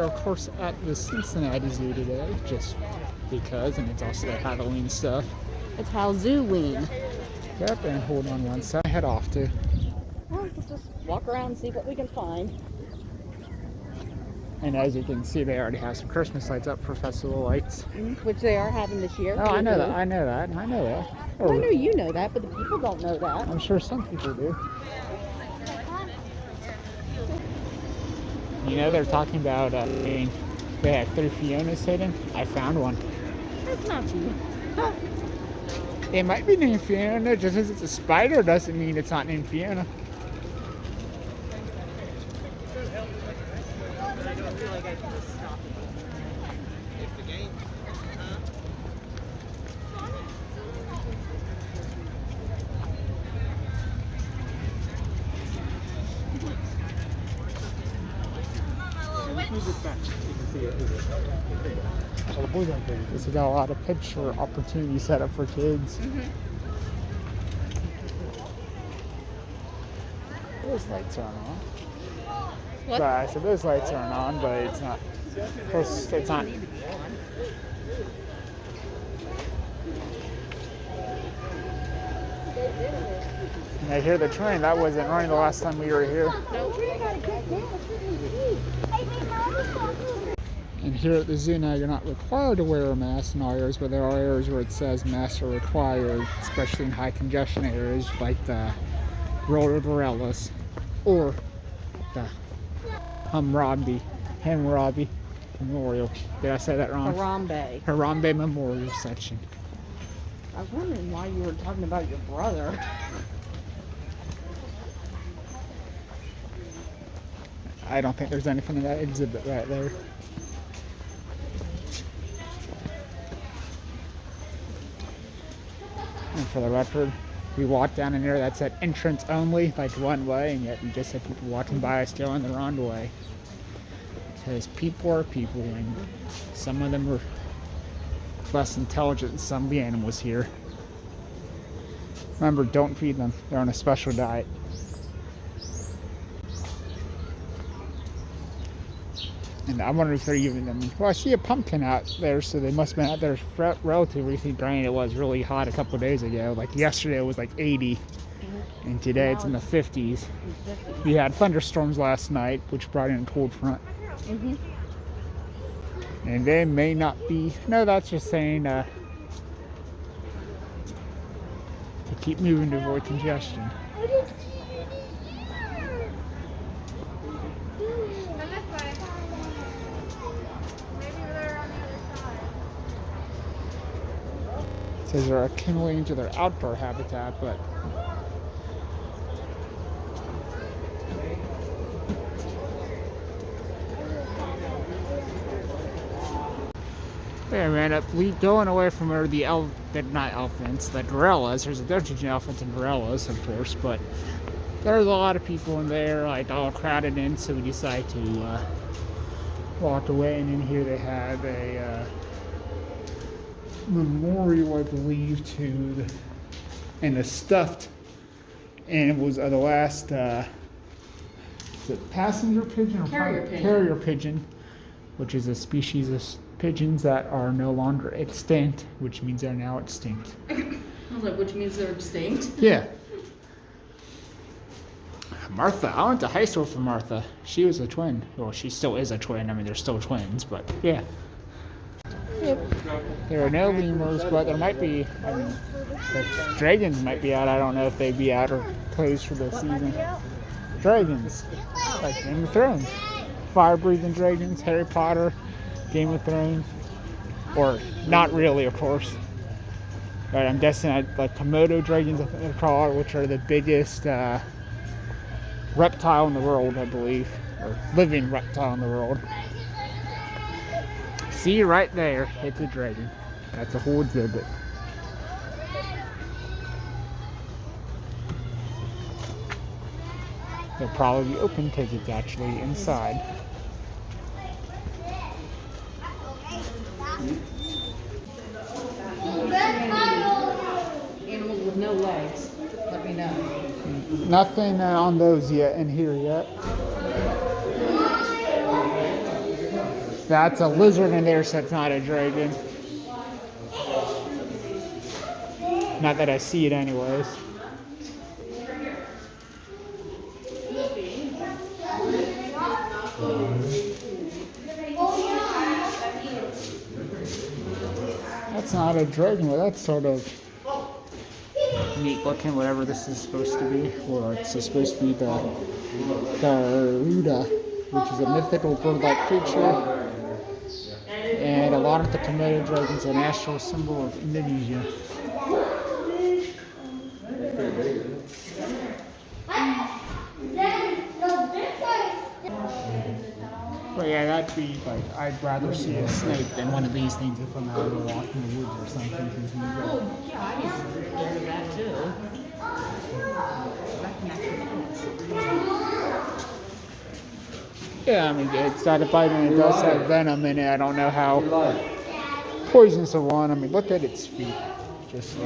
are, of course, at the Cincinnati Zoo today, just because, and it's also the Halloween stuff. It's Hallzooween. Yep, and hold on one side. Head off to. Well, we'll just walk around and see what we can find. And as you can see, they already have some Christmas lights up for festival lights. Which they are having this year. Oh, I know that. I know that. I know that. Well, I know you know that, but the people don't know that. I'm sure some people do. You know, they're talking about they had 3 Fionas hidden. I found one. That's not you. It might be named Fiona. Just because it's a spider doesn't mean it's not named Fiona. This has got a lot of picture opportunities set up for kids. Those lights aren't on. What? Sorry, so those lights aren't on, but it's not. Of course, it's on. And I hear the train. That wasn't running the last time we were here. And here at the zoo now, you're not required to wear a mask in all areas, but there are areas where it says masks are required, especially in high congestion areas like the Rotogorellas or the Hammurabi Memorial. Did I say that wrong? Harambe Memorial section. I was wondering why you were talking about your brother. I don't think there's anything in that exhibit right there. And for the record, we walked down in here that said entrance only, like one way, and yet we just had people walking by us going the wrong way. Because people are people, and some of them are less intelligent than some of the animals here. Remember, don't feed them. They're on a special diet. And I wonder if they're even, well, I see a pumpkin out there, so they must have been out there relatively recently. Granted, it was really hot a couple of days ago. Like yesterday it was like 80, and today it's in the 50s. We had thunderstorms last night, which brought in a cold front. And they may not be, no, that's just saying to keep moving to avoid congestion. It says they're accumulating to their outdoor habitat, but they ran up, going away from where the gorillas. There's elephants and gorillas, of course, but there's a lot of people in there, like all crowded in, so we decided to walk away. And in here they have a memorial, I believe, to and a stuffed animals of the last is it passenger pigeon or carrier pigeon, which is a species of pigeons that are no longer extinct, which means they're now extinct. I was like, which means they're extinct? Yeah. Martha, I went to high school with Martha. She was a twin. Well, she still is a twin. I mean, they're still twins, but yeah. Yep. There are no lemurs, but there might be, I mean, the dragons might be out. I don't know if they'd be out or closed for the season. Dragons, like Game of Thrones. Fire-breathing dragons, Harry Potter, Game of Thrones. Or not really, of course. But I'm guessing like Komodo dragons, I think they're called, which are the biggest reptile in the world, I believe. Or living reptile in the world. See right there, it's a dragon. That's a whole exhibit. They'll probably be open because it's actually inside. Animals with no legs, let me know. Nothing on those yet in here yet. That's a lizard in there, so it's not a dragon. Not that I see it anyways. That's not a dragon, but that's sort of neat looking, whatever this is supposed to be. Or it's supposed to be the Garuda, which is a mythical bird-like creature. And a lot of the Komodo dragons are a national symbol of Indonesia. But yeah, that'd be like, I'd rather see a snake than one of these things if I'm out walking in the woods or something. Oh, yeah, I was scared of that too. Yeah, I mean, it's not a bite and it does have venom in it. I don't know how poisonous a one. I mean, look at its feet. Just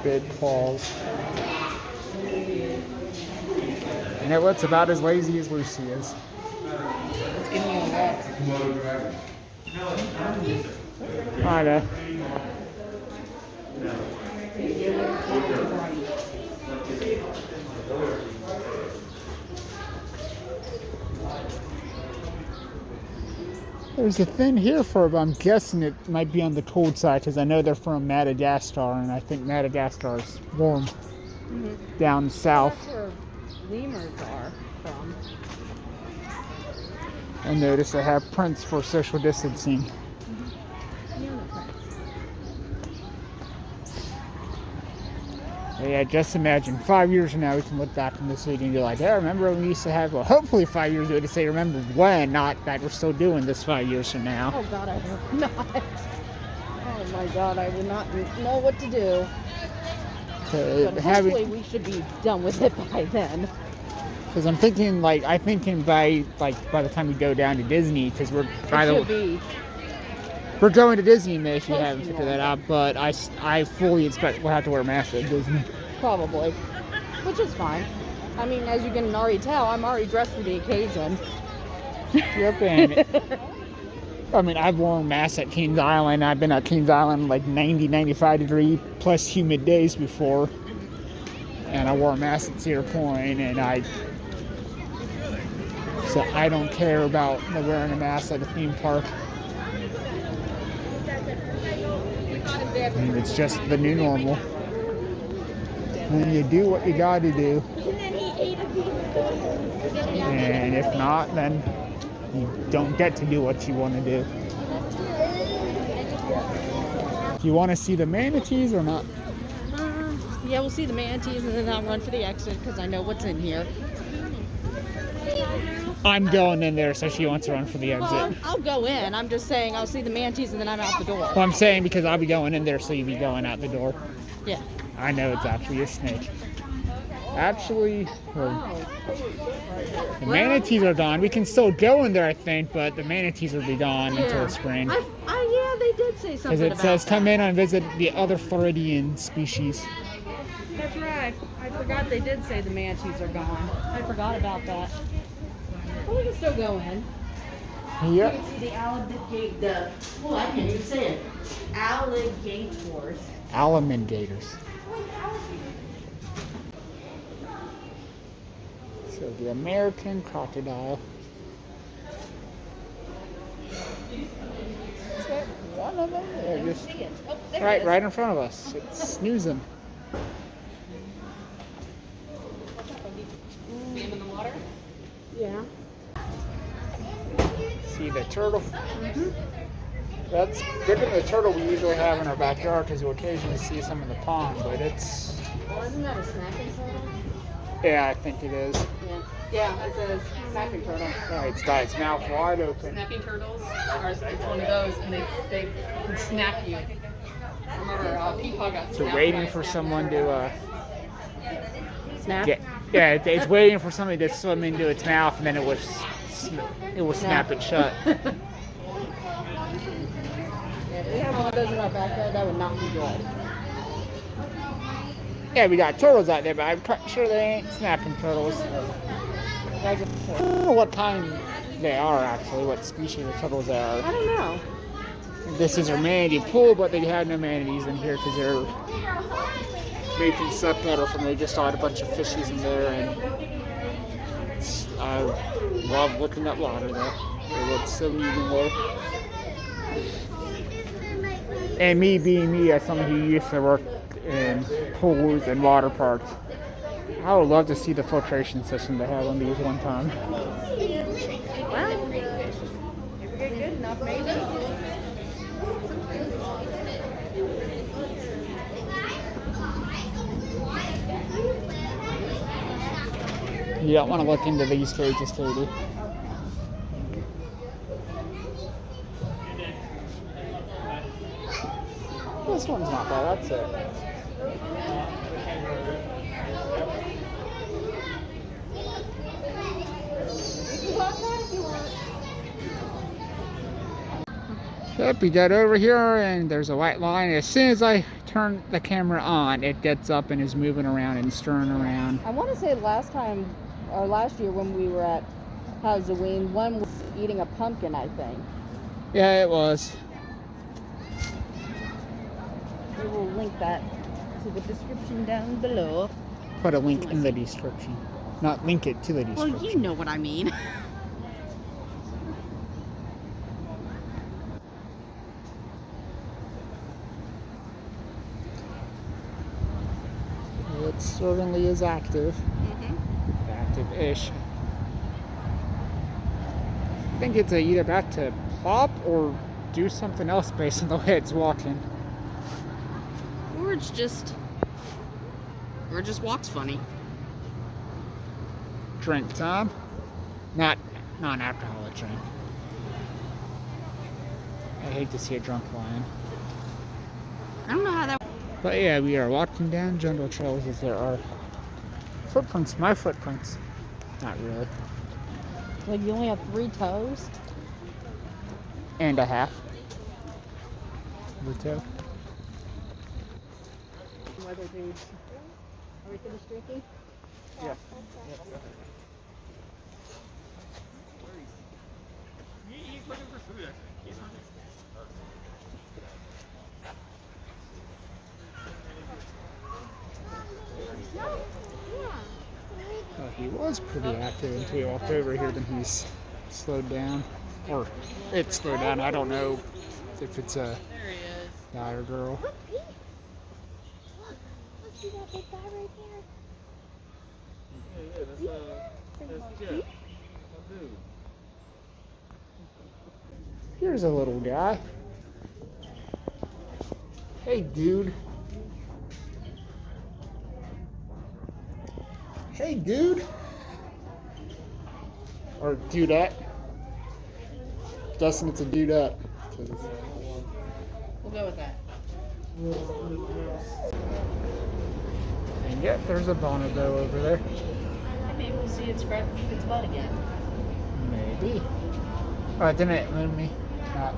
big claws. And it looks about as lazy as Lucy is. It's giving you a lot. I know. There's a thing here for, but I'm guessing it might be on the cold side because I know they're from Madagascar, and I think Madagascar is warm down south. That's where lemurs are from. I notice they have prints for social distancing. Yeah, just imagine 5 years from now we can look back on this video and be like, yeah, remember when we used to have, well, hopefully 5 years ago to say remember when, not that we're still doing this 5 years from now. Oh God, I hope not. Oh my God, I would not know what to do. But hopefully we should be done with it by then. Because I'm thinking, by the time we go down to Disney, because we're going to Disney May if you haven't figured that out, but I fully expect we'll have to wear masks at Disney. Probably. Which is fine. I mean, as you can already tell, I'm already dressed for the occasion. Yep, and I mean, I've worn masks at Kings Island. I've been at Kings Island like 90, 95 degree plus humid days before. And I wore a mask at Cedar Point, so I don't care about wearing a mask at a theme park. I mean, it's just the new normal. And you do what you gotta do. And if not, then you don't get to do what you want to do. Do you want to see the manatees or not? Yeah, we'll see the manatees and then I'll run for the exit because I know what's in here. I'm going in there, so she wants to run for the exit. Well, I'll go in. I'm just saying I'll see the manatees and then I'm out the door. Well, I'm saying because I'll be going in there, so you'll be going out the door. Yeah. I know it's actually a snake. Actually, the manatees are gone. We can still go in there, I think, but the manatees will be gone until spring. Yeah, they did say something Because it says come in and visit the other Floridian species. That's right. I forgot they did say the manatees are gone. I forgot about that. But we can still go in. Yep. You can see the alligator. Oh, I can't even say it. Alligators. Alligators. So the American crocodile. Is that one of them? Yeah, just right in front of us. It's snoozing. See him in the water? Yeah. See the turtle? That's different than the turtle we usually have in our backyard because you'll occasionally see some in the pond, but it's... Well, isn't that a snapping turtle? Yeah, I think it is. Yeah, it says snapping turtle. Right, it's got its mouth wide open. Snapping turtles, it's one of those, and they can snap you. I remember Peepaw got So snapped waiting by for a snapper. someone to Snap? it's waiting for somebody to swim into its mouth, and then it will snap it shut. If we had one of those in our backyard, that would not be good. Yeah, we got turtles out there, but I'm pretty sure they ain't snapping turtles. I don't know what kind They are actually. What species of turtles they are? I don't know. This is our manatee pool, but they had no manatees in here because they're making stuff better from. They just had a bunch of fishies in there, and I love looking at water though. It looks so neat in there. And me being me, as someone who used to work in pools and water parks, I would love to see the filtration system they have on these one time. Well, if we get good enough, maybe. You don't want to look into these cages, Katie. This one's not bad, that's it. Yep, we got over here and there's a white line. As soon as I turn the camera on, it gets up and is moving around and stirring around. I want to say last year when we were at Hallzooween, one was eating a pumpkin, I think. Yeah, it was. We will link that to the description down below. Put a link in the description. Not link it to the description. Well, you know what I mean. It certainly is active. Active-ish. I think it's either about to pop or do something else based on the way it's walking. Or it just walks funny. Drink time. Not non-alcoholic drink. I hate to see a drunk lion. I don't know how that. But yeah, we are walking down jungle trails as there are footprints, my footprints. Not really. Like you only have 3 toes? And a half. The toe. Weather dudes. Are we finished drinking? Yeah. He's looking for food. He's hungry. Well, he was pretty active until he walked over here, then he's slowed down. Or it slowed down. I don't know if it's a guy or girl. Look, Pete. Look, see that big guy right there? That's Jeff. Dude. Here's a little guy. Hey, dude. Hey, dude. Or dudette. Guessing it's a dudette. We'll go with that. And yet, there's a bonobo over there. Maybe we'll see it scratch its butt again. Maybe. Oh, didn't it move me? Oh,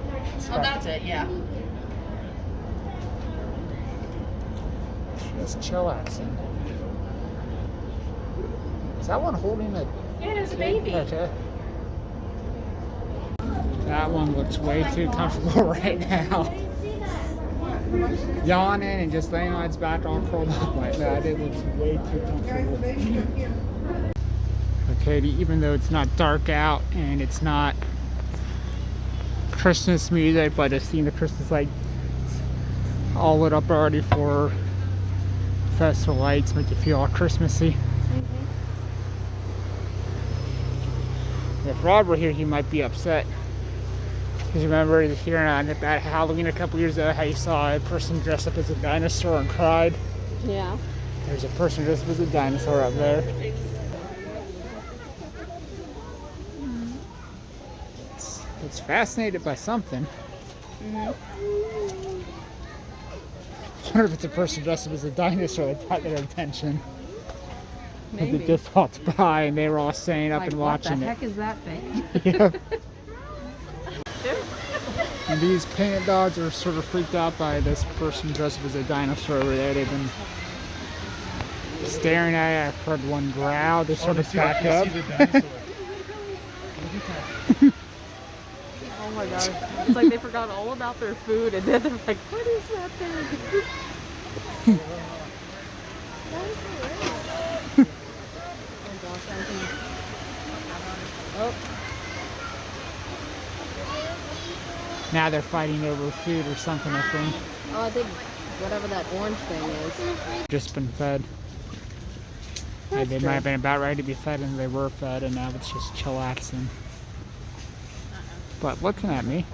that's it, yeah. Just chillaxing. Is that one holding a... Yeah, there's a baby. Okay. That one looks way too comfortable right now. Yawning and just laying on its back all curled up like that. It looks way too comfortable. Okay, even though it's not dark out and it's not Christmas music, but I've seen the Christmas lights all lit up already for festival lights, make you feel all Christmassy. If Rob were here, he might be upset. Because remember here at Halloween a couple years ago, how you saw a person dressed up as a dinosaur and cried? Yeah. There's a person dressed up as a dinosaur up there. It's fascinated by something. I wonder if it's a person dressed up as a dinosaur that caught their attention. Because it just walked by and they were all staying up Like, and watching what the it. heck is that thing? Yep. And these painted dogs are sort of freaked out by this person dressed up as a dinosaur over there. They've been staring at it. I've heard one growl. They sort of back up. gosh. It's like they forgot all about their food and then they're like, what is that thing? Oh gosh, I think. Oh. Now they're fighting over food or something, I think. Oh, I think whatever that orange thing is. Just been fed. Like they might have been about ready to be fed and they were fed and now it's just chillaxing. But looking at me.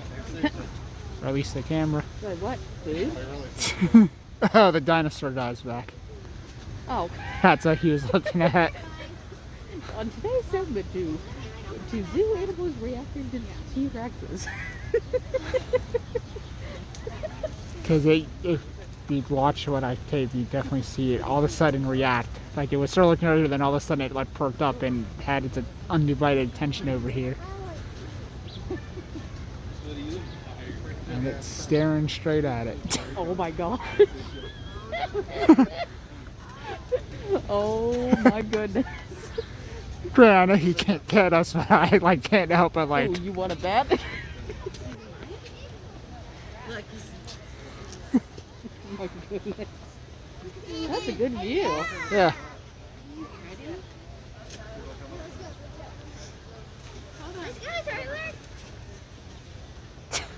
Or at least the camera. Wait, what? Food? Oh, the dinosaur guy's back. Oh. That's what he was looking at. On today's segment, to zoo animals reacting to T-Rexes. Because if you watch what I tape, you definitely see it all of a sudden react. Like it was sort of looking over, then all of a sudden it like perked up and had its undivided attention over here. And it's staring straight at it. Oh my god. Oh my goodness. Grant, I know you can't get us, but I like can't help but like. Ooh, you want to bet? Oh my goodness. That's a good view. Yeah.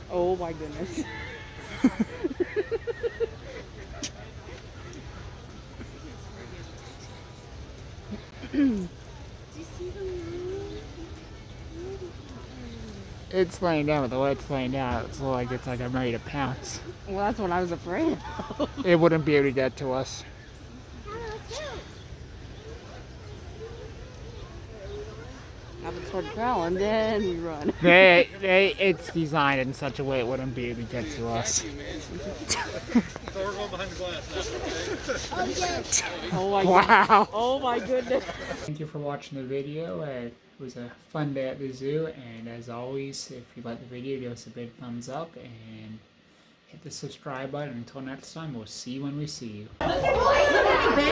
Oh my goodness. It's laying down, but the way it's laying down, it's like I'm ready to pounce. Well, that's what I was afraid of. It wouldn't be able to get to us. Have it start growling, then we run. It's designed in such a way it wouldn't be able to get to us. So we're going behind the glass now. Oh my Wow. Oh my goodness. Thank you for watching the video. It was a fun day at the zoo, and as always, if you liked the video, give us a big thumbs up and hit the subscribe button. Until next time, we'll see you when we see you.